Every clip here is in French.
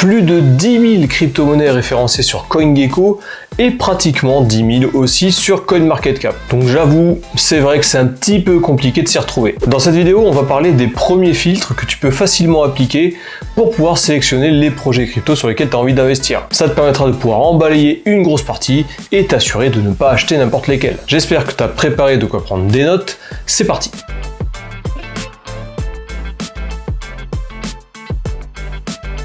Plus de 10 000 crypto-monnaies référencées sur CoinGecko et pratiquement 10 000 aussi sur CoinMarketCap. Donc j'avoue, c'est vrai que c'est un petit peu compliqué de s'y retrouver. Dans cette vidéo, on va parler des premiers filtres que tu peux facilement appliquer pour pouvoir sélectionner les projets crypto sur lesquels tu as envie d'investir. Ça te permettra de pouvoir en balayer une grosse partie et t'assurer de ne pas acheter n'importe lesquels. J'espère que tu as préparé de quoi prendre des notes. C'est parti!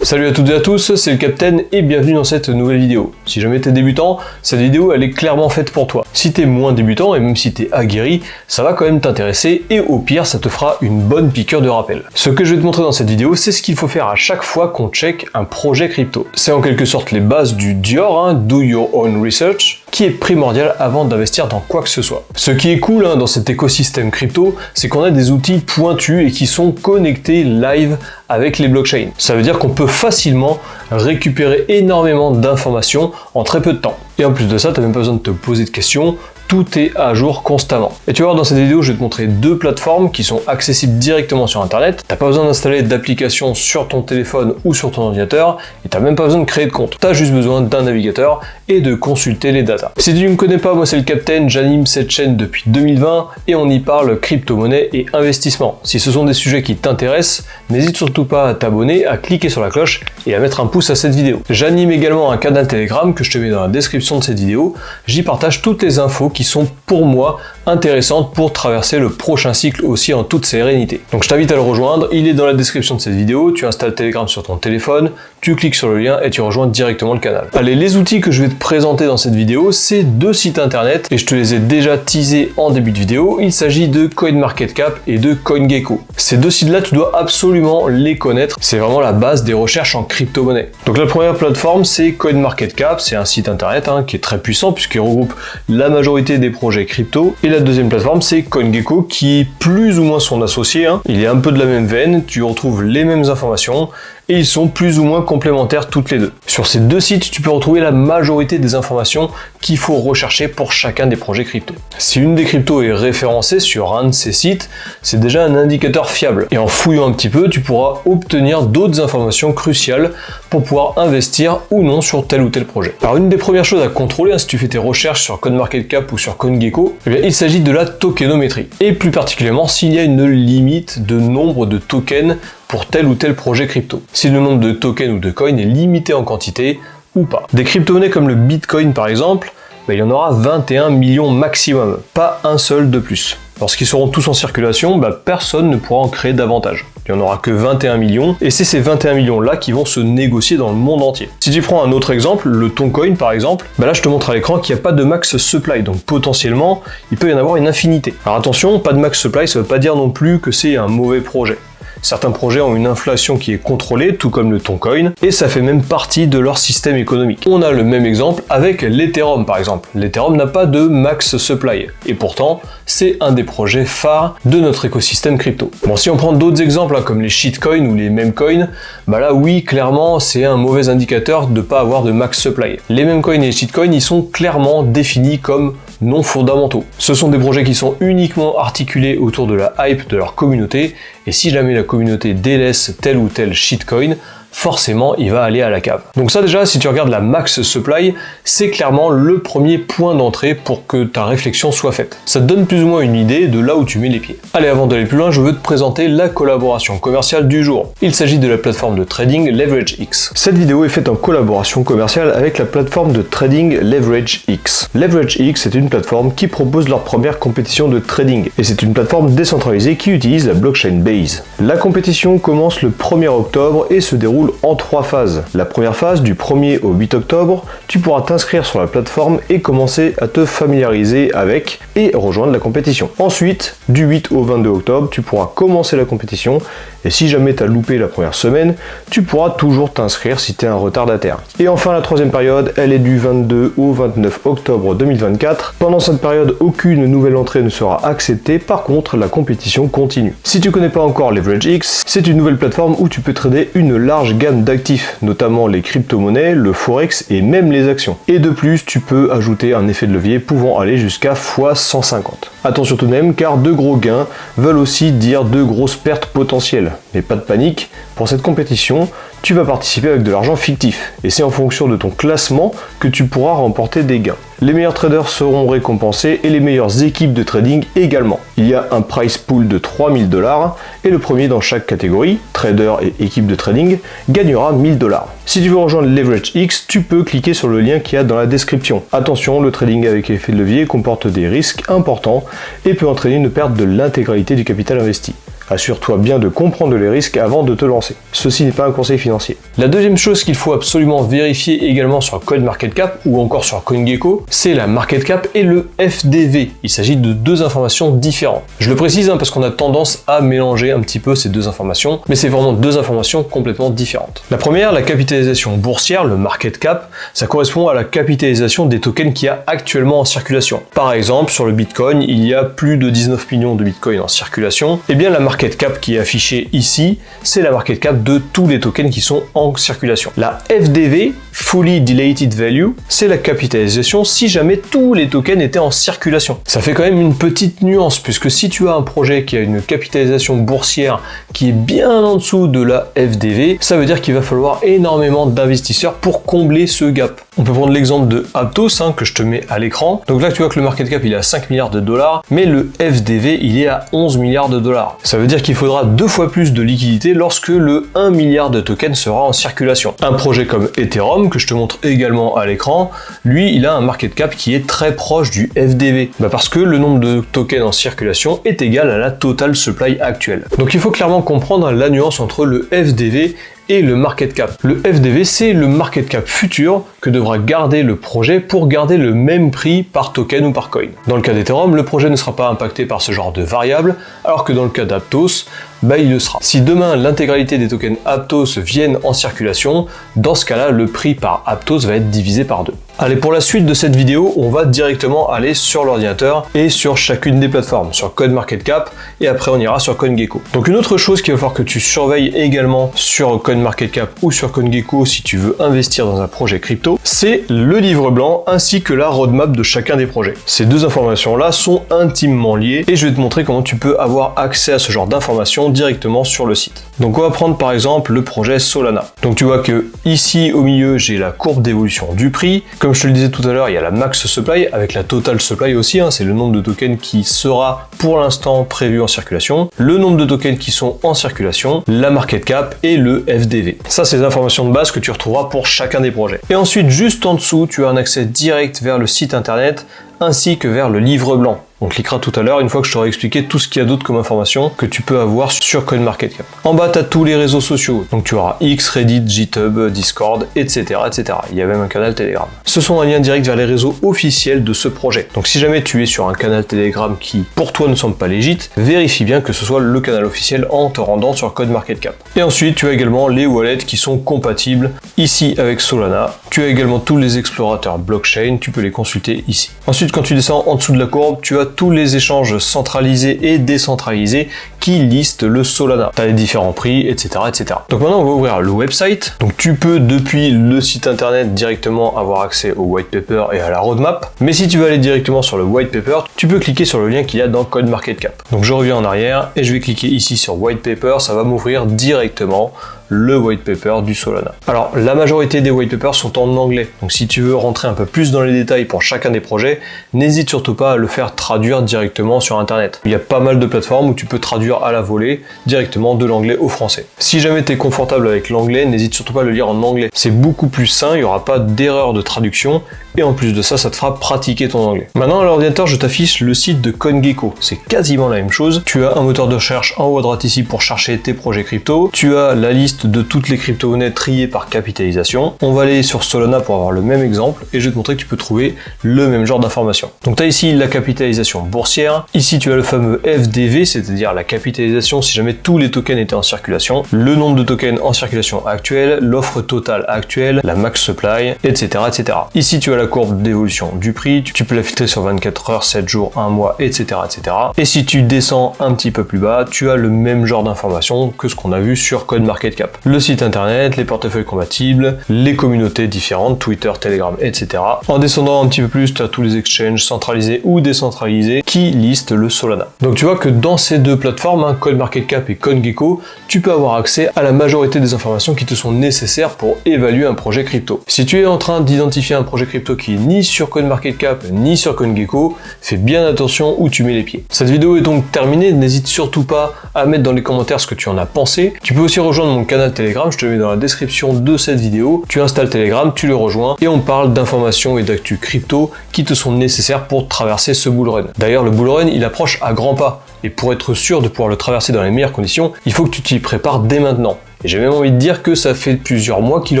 Salut à toutes et à tous, c'est le Captain et bienvenue dans cette nouvelle vidéo. Si jamais t'es débutant, cette vidéo elle est clairement faite pour toi. Si t'es moins débutant et même si t'es aguerri, ça va quand même t'intéresser et au pire ça te fera une bonne piqûre de rappel. Ce que je vais te montrer dans cette vidéo, c'est ce qu'il faut faire à chaque fois qu'on check un projet crypto. C'est en quelque sorte les bases du DYOR, Do Your Own Research, qui est primordial avant d'investir dans quoi que ce soit. Ce qui est cool dans cet écosystème crypto, c'est qu'on a des outils pointus et qui sont connectés live avec les blockchains. Ça veut dire qu'on peut facilement récupérer énormément d'informations en très peu de temps. Et en plus de ça, tu n'as même pas besoin de te poser de questions, tout est à jour constamment. Et tu vas voir dans cette vidéo, je vais te montrer deux plateformes qui sont accessibles directement sur internet. T'as pas besoin d'installer d'application sur ton téléphone ou sur ton ordinateur et t'as même pas besoin de créer de compte. T'as juste besoin d'un navigateur et de consulter les datas. Si tu ne me connais pas, moi c'est le Captain, j'anime cette chaîne depuis 2020 et on y parle crypto-monnaie et investissement. Si ce sont des sujets qui t'intéressent, n'hésite surtout pas à t'abonner, à cliquer sur la cloche et à mettre un pouce à cette vidéo. J'anime également un canal Telegram que je te mets dans la description de cette vidéo. J'y partage toutes les infos qui sont pour moi intéressantes pour traverser le prochain cycle aussi en toute sérénité. Donc je t'invite à le rejoindre, il est dans la description de cette vidéo, tu installes Telegram sur ton téléphone, tu cliques sur le lien et tu rejoins directement le canal. Allez, les outils que je vais te présenter dans cette vidéo, c'est deux sites internet et je te les ai déjà teasés en début de vidéo. Il s'agit de CoinMarketCap et de CoinGecko. Ces deux sites-là, tu dois absolument les connaître. C'est vraiment la base des recherches en crypto-monnaie. Donc la première plateforme, c'est CoinMarketCap. C'est un site internet qui est très puissant puisqu'il regroupe la majorité des projets crypto. Et la deuxième plateforme, c'est CoinGecko qui est plus ou moins son associé. Il est un peu de la même veine, tu retrouves les mêmes informations et ils sont plus ou moins complémentaires toutes les deux. Sur ces deux sites, tu peux retrouver la majorité des informations qu'il faut rechercher pour chacun des projets crypto. Si une des cryptos est référencée sur un de ces sites, c'est déjà un indicateur fiable. Et en fouillant un petit peu, tu pourras obtenir d'autres informations cruciales pour pouvoir investir ou non sur tel ou tel projet. Alors une des premières choses à contrôler si tu fais tes recherches sur CoinMarketCap ou sur CoinGecko, il s'agit de la tokenométrie. Et plus particulièrement s'il y a une limite de nombre de tokens pour tel ou tel projet crypto. Si le nombre de tokens ou de coins est limité en quantité ou pas. Des crypto-monnaies comme le Bitcoin par exemple, il y en aura 21 millions maximum, pas un seul de plus. Lorsqu'ils seront tous en circulation, personne ne pourra en créer davantage. Il n'y en aura que 21 millions, et c'est ces 21 millions-là qui vont se négocier dans le monde entier. Si tu prends un autre exemple, le Toncoin par exemple, là je te montre à l'écran qu'il n'y a pas de max supply, donc potentiellement, il peut y en avoir une infinité. Alors attention, pas de max supply, ça ne veut pas dire non plus que c'est un mauvais projet. Certains projets ont une inflation qui est contrôlée, tout comme le Toncoin, et ça fait même partie de leur système économique. On a le même exemple avec l'Ethereum par exemple. L'Ethereum n'a pas de max supply, et pourtant, c'est un des projets phares de notre écosystème crypto. Bon, si on prend d'autres exemples, comme les shitcoins ou les memecoins, là oui, clairement, c'est un mauvais indicateur de ne pas avoir de max supply. Les memecoins et les shitcoins, ils sont clairement définis comme non fondamentaux. Ce sont des projets qui sont uniquement articulés autour de la hype de leur communauté, et si jamais la communauté délaisse tel ou tel shitcoin, forcément il va aller à la cave. Donc ça déjà, si tu regardes la max supply, c'est clairement le premier point d'entrée pour que ta réflexion soit faite. Ça te donne plus ou moins une idée de là où tu mets les pieds. Allez, avant d'aller plus loin, je veux te présenter la collaboration commerciale du jour. Il s'agit de la plateforme de trading LeverageX. Cette vidéo est faite en collaboration commerciale avec la plateforme de trading LeverageX. LeverageX est une plateforme qui propose leur première compétition de trading, et c'est une plateforme décentralisée qui utilise la blockchain Base. La compétition commence le 1er octobre et se déroule en 3 phases. La première phase, du 1er au 8 octobre, tu pourras t'inscrire sur la plateforme et commencer à te familiariser avec et rejoindre la compétition. Ensuite, du 8 au 22 octobre, tu pourras commencer la compétition et si jamais tu as loupé la première semaine, tu pourras toujours t'inscrire si tu es un retardataire. Et enfin, la troisième période, elle est du 22 au 29 octobre 2024. Pendant cette période, aucune nouvelle entrée ne sera acceptée, par contre, la compétition continue. Si tu connais pas encore LeverageX, c'est une nouvelle plateforme où tu peux trader une large gamme d'actifs, notamment les crypto-monnaies, le forex et même les actions. Et de plus, tu peux ajouter un effet de levier pouvant aller jusqu'à x150. Attention tout de même, car de gros gains veulent aussi dire de grosses pertes potentielles. Mais pas de panique, pour cette compétition, tu vas participer avec de l'argent fictif, et c'est en fonction de ton classement que tu pourras remporter des gains. Les meilleurs traders seront récompensés et les meilleures équipes de trading également. Il y a un prize pool de 3000 $, et le premier dans chaque catégorie, trader et équipe de trading, gagnera 1000 $. Si tu veux rejoindre Leverage X, tu peux cliquer sur le lien qu'il y a dans la description. Attention, le trading avec effet de levier comporte des risques importants et peut entraîner une perte de l'intégralité du capital investi. Assure-toi bien de comprendre les risques avant de te lancer. Ceci n'est pas un conseil financier. La deuxième chose qu'il faut absolument vérifier également sur CoinMarketCap ou encore sur CoinGecko, c'est la market cap et le FDV. Il s'agit de deux informations différentes. Je le précise parce qu'on a tendance à mélanger un petit peu ces deux informations, mais c'est vraiment deux informations complètement différentes. La première, la capitalisation boursière, le market cap, ça correspond à la capitalisation des tokens qu'il y a actuellement en circulation. Par exemple, sur le Bitcoin, il y a plus de 19 millions de Bitcoin en circulation. Et bien la market cap qui est affichée ici, c'est la market cap de tous les tokens qui sont en circulation. La FDV, Fully Dilated Value, c'est la capitalisation si jamais tous les tokens étaient en circulation. Ça fait quand même une petite nuance, puisque si tu as un projet qui a une capitalisation boursière qui est bien en dessous de la FDV, ça veut dire qu'il va falloir énormément d'investisseurs pour combler ce gap. On peut prendre l'exemple de Aptos que je te mets à l'écran. Donc là tu vois que le market cap il est à 5 milliards de dollars, mais le FDV il est à 11 milliards de dollars. Ça veut dire qu'il faudra 2 fois plus de liquidité lorsque le 1 milliard de tokens sera en circulation. Un projet comme Ethereum, que je te montre également à l'écran, lui il a un market cap qui est très proche du FDV. Parce que le nombre de tokens en circulation est égal à la total supply actuelle. Donc il faut clairement comprendre la nuance entre le FDV et le market cap. Le FDV, c'est le market cap futur que devra garder le projet pour garder le même prix par token ou par coin. Dans le cas d'Ethereum, le projet ne sera pas impacté par ce genre de variables, alors que dans le cas d'Aptos, il le sera. Si demain l'intégralité des tokens Aptos viennent en circulation, dans ce cas-là, le prix par Aptos va être divisé par 2. Allez, pour la suite de cette vidéo, on va directement aller sur l'ordinateur et sur chacune des plateformes, sur CoinMarketCap, et après on ira sur CoinGecko. Donc une autre chose qu'il va falloir que tu surveilles également sur CoinMarketCap ou sur CoinGecko si tu veux investir dans un projet crypto, c'est le livre blanc ainsi que la roadmap de chacun des projets. Ces deux informations-là sont intimement liées et je vais te montrer comment tu peux avoir accès à ce genre d'informations directement sur le site. Donc on va prendre par exemple le projet Solana. Donc tu vois que ici au milieu j'ai la courbe d'évolution du prix. Comme je te le disais tout à l'heure, il y a la max supply avec la total supply aussi, c'est le nombre de tokens qui sera pour l'instant prévu en circulation, le nombre de tokens qui sont en circulation, la market cap et le FDV. Ça c'est les informations de base que tu retrouveras pour chacun des projets. Et ensuite juste en dessous, tu as un accès direct vers le site internet ainsi que vers le livre blanc. On cliquera tout à l'heure une fois que je t'aurai expliqué tout ce qu'il y a d'autre comme information que tu peux avoir sur CoinMarketCap. En bas, tu as tous les réseaux sociaux. Donc tu auras X, Reddit, GitHub, Discord, etc., etc. Il y a même un canal Telegram. Ce sont un lien direct vers les réseaux officiels de ce projet. Donc si jamais tu es sur un canal Telegram qui pour toi ne semble pas légit, vérifie bien que ce soit le canal officiel en te rendant sur CoinMarketCap. Et ensuite, tu as également les wallets qui sont compatibles ici avec Solana. Tu as également tous les explorateurs blockchain, tu peux les consulter ici. Ensuite, quand tu descends en dessous de la courbe, tu as tous les échanges centralisés et décentralisés qui listent le Solana. Tu as les différents prix, etc., etc. Donc maintenant, on va ouvrir le website. Donc tu peux, depuis le site internet, directement avoir accès au white paper et à la roadmap. Mais si tu veux aller directement sur le white paper, tu peux cliquer sur le lien qu'il y a dans CoinMarketCap. Donc je reviens en arrière et je vais cliquer ici sur white paper. Ça va m'ouvrir directement le white paper du Solana. Alors la majorité des white papers sont en anglais, donc si tu veux rentrer un peu plus dans les détails pour chacun des projets, n'hésite surtout pas à le faire traduire directement sur internet. Il y a pas mal de plateformes où tu peux traduire à la volée directement de l'anglais au français. Si jamais tu es confortable avec l'anglais, n'hésite surtout pas à le lire en anglais. C'est beaucoup plus sain, il n'y aura pas d'erreur de traduction et en plus de ça, ça te fera pratiquer ton anglais. Maintenant à l'ordinateur, je t'affiche le site de CoinGecko. C'est quasiment la même chose. Tu as un moteur de recherche en haut à droite ici pour chercher tes projets crypto. Tu as la liste de toutes les crypto-monnaies triées par capitalisation. On va aller sur Solana pour avoir le même exemple et je vais te montrer que tu peux trouver le même genre d'informations. Donc tu as ici la capitalisation boursière. Ici tu as le fameux FDV, c'est-à-dire la capitalisation si jamais tous les tokens étaient en circulation, le nombre de tokens en circulation actuelle, l'offre totale actuelle, la max supply, etc., etc. Ici tu as la courbe d'évolution du prix, tu peux la filtrer sur 24 heures, 7 jours, 1 mois, etc., etc. Et si tu descends un petit peu plus bas, tu as le même genre d'informations que ce qu'on a vu sur CoinMarketCap. CoinMarketCap. Le site internet, les portefeuilles compatibles, les communautés différentes, Twitter, Telegram, etc. En descendant un petit peu plus, tu as tous les exchanges centralisés ou décentralisés qui listent le Solana. Donc tu vois que dans ces deux plateformes, CoinMarketCap et CoinGecko, tu peux avoir accès à la majorité des informations qui te sont nécessaires pour évaluer un projet crypto. Si tu es en train d'identifier un projet crypto qui est ni sur CoinMarketCap ni sur CoinGecko, fais bien attention où tu mets les pieds. Cette vidéo est donc terminée, n'hésite surtout pas à mettre dans les commentaires ce que tu en as pensé. Tu peux aussi rejoindre mon canal Telegram, je te le mets dans la description de cette vidéo. Tu installes Telegram, tu le rejoins et on parle d'informations et d'actu crypto qui te sont nécessaires pour traverser ce bull run. D'ailleurs, le bull run, il approche à grands pas et pour être sûr de pouvoir le traverser dans les meilleures conditions, il faut que tu t'y prépares dès maintenant. Et j'ai même envie de dire que ça fait plusieurs mois qu'il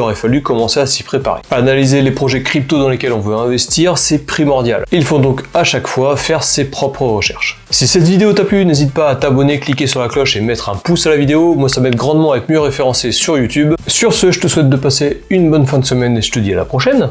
aurait fallu commencer à s'y préparer. Analyser les projets crypto dans lesquels on veut investir, c'est primordial. Il faut donc à chaque fois faire ses propres recherches. Si cette vidéo t'a plu, n'hésite pas à t'abonner, cliquer sur la cloche et mettre un pouce à la vidéo. Moi, ça m'aide grandement à être mieux référencé sur YouTube. Sur ce, je te souhaite de passer une bonne fin de semaine et je te dis à la prochaine.